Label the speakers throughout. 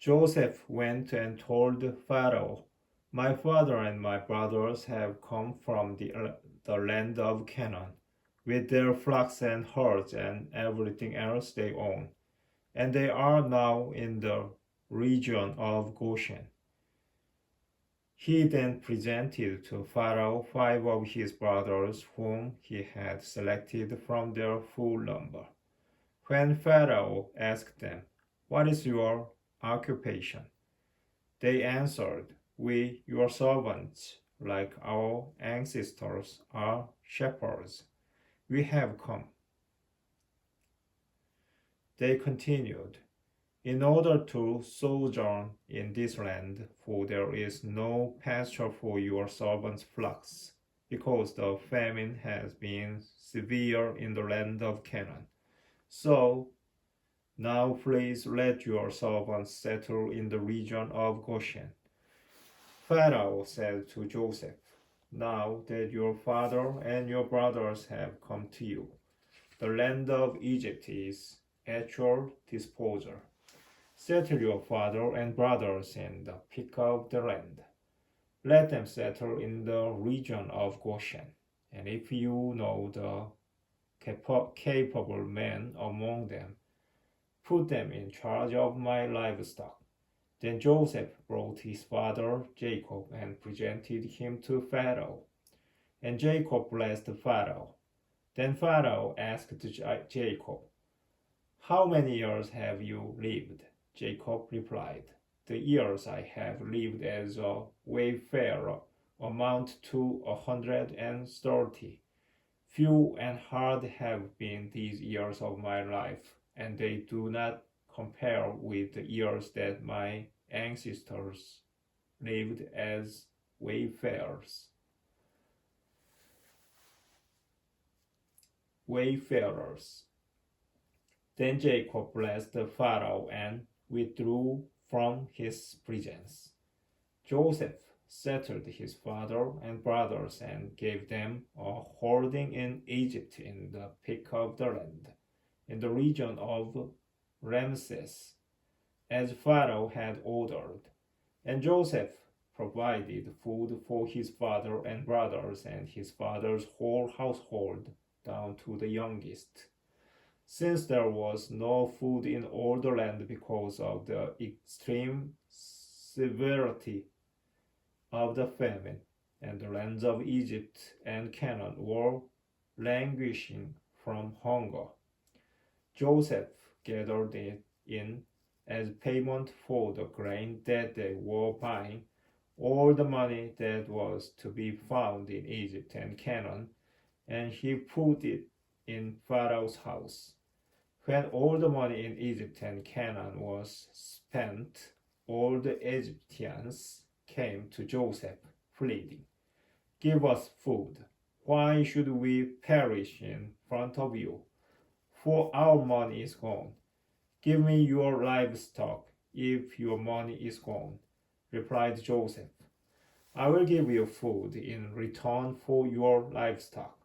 Speaker 1: Joseph went and told Pharaoh, "My father and my brothers have come from the land of Canaan, with their flocks and herds and everything else they own, and they are now in the region of Goshen." He then presented to Pharaoh 5 of his brothers, whom he had selected from their full number. When Pharaoh asked them, "What is your occupation?" they answered, "We, your servants, like our ancestors, are shepherds. We have come." They continued, "In order to sojourn in this land, for there is no pasture for your servants' flocks, because the famine has been severe in the land of Canaan. So now please let your servants settle in the region of Goshen." Pharaoh said to Joseph, "Now that your father and your brothers have come to you, the land of Egypt is at your disposal. Settle your father and brothers in the pick of the land. Let them settle in the region of Goshen. And if you know the capable men among them, put them in charge of my livestock." Then Joseph brought his father Jacob and presented him to Pharaoh. And Jacob blessed Pharaoh. Then Pharaoh asked Jacob, "How many years have you lived?" Jacob replied, "The years I have lived as a wayfarer amount to 130. Few and hard have been these years of my life, and they do not compare with the years that my ancestors lived as wayfarers. Wayfarers. Then Jacob blessed Pharaoh and withdrew from his presence. Joseph settled his father and brothers and gave them a holding in Egypt in the pick of the land, in the region of Ramses, as Pharaoh had ordered. And Joseph provided food for his father and brothers and his father's whole household, down to the youngest. Since there was no food in all the land because of the extreme severity of the famine, and the lands of Egypt and Canaan were languishing from hunger, Joseph gathered it in as payment for the grain that they were buying, all the money that was to be found in Egypt and Canaan, and he put it in Pharaoh's house. When all the money in Egypt and Canaan was spent, all the Egyptians came to Joseph, pleading, "Give us food. Why should we perish in front of you? For our money is gone. Give me your livestock if your money is gone," replied Joseph. "I will give you food in return for your livestock."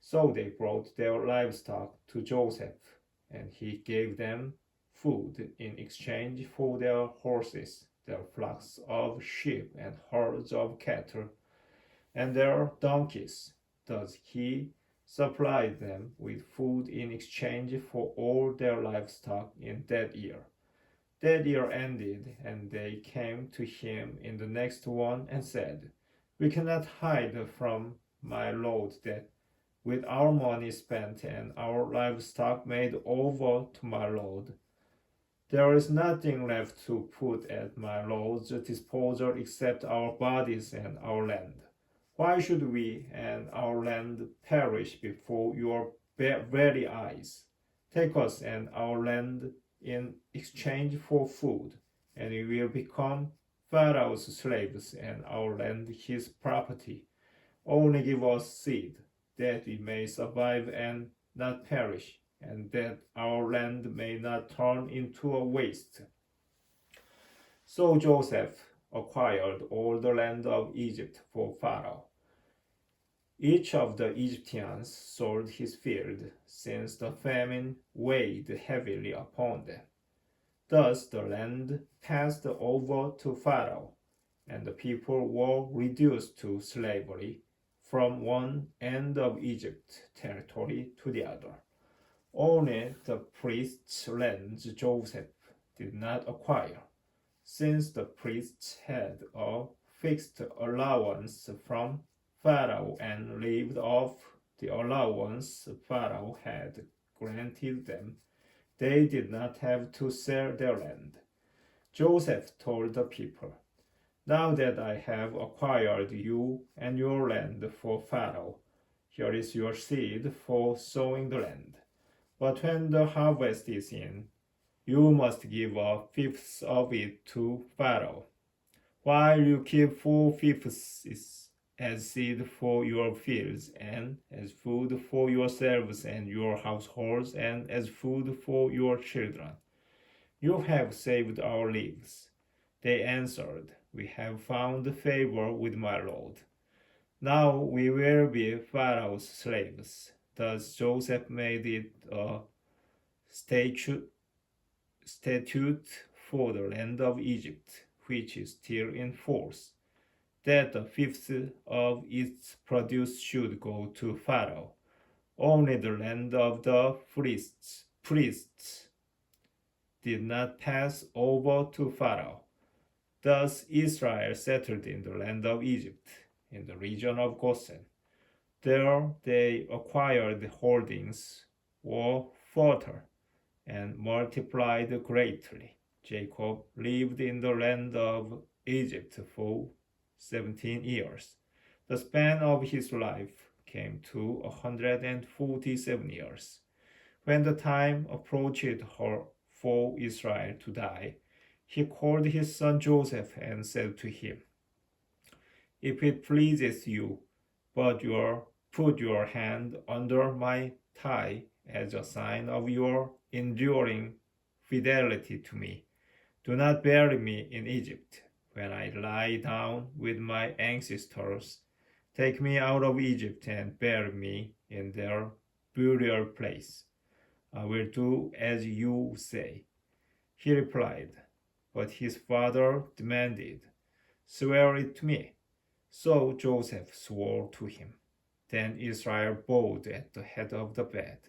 Speaker 1: So they brought their livestock to Joseph, and he gave them food in exchange for their horses, their flocks of sheep and herds of cattle, and their donkeys. Thus he supplied them with food in exchange for all their livestock in that year. That year ended, and they came to him in the next one and said, "We cannot hide from my lord that with our money spent and our livestock made over to my lord, there is nothing left to put at my lord's disposal except our bodies and our land. Why should we and our land perish before your very eyes? Take us and our land in exchange for food, and we will become Pharaoh's slaves and our land his property. Only give us seed, that we may survive and not perish, and that our land may not turn into a waste." So Joseph acquired all the land of Egypt for Pharaoh. Each of the Egyptians sold his field, since the famine weighed heavily upon them. Thus the land passed over to Pharaoh, and the people were reduced to slavery from one end of Egypt territory to the other. Only the priest's lands Joseph did not acquire, since the priests had a fixed allowance from Pharaoh and lived off the allowance Pharaoh had granted them. They did not have to sell their land. Joseph told the people, "Now that I have acquired you and your land for Pharaoh, here is your seed for sowing the land. But when the harvest is in, you must give a fifth of it to Pharaoh, while you keep 4/5 as seed for your fields, and as food for yourselves and your households, and as food for your children. You have saved our lives." They answered, "We have found favor with my Lord. Now we will be Pharaoh's slaves." Thus Joseph made it a statute for the land of Egypt, which is still in force, that the fifth of its produce should go to Pharaoh. Only the land of the priests did not pass over to Pharaoh. Thus Israel settled in the land of Egypt, in the region of Goshen. There they acquired holdings, were fertile, and multiplied greatly. Jacob lived in the land of Egypt for 17 years. The span of his life came to 147 years. When the time approached for Israel to die, he called his son Joseph and said to him, "If it pleases you, put your hand under my thigh as a sign of your enduring fidelity to me. Do not bury me in Egypt. When I lie down with my ancestors, take me out of Egypt and bury me in their burial place. I will do as you say." He replied, but his father demanded, "Swear it to me." So Joseph swore to him. Then Israel bowed at the head of the bed.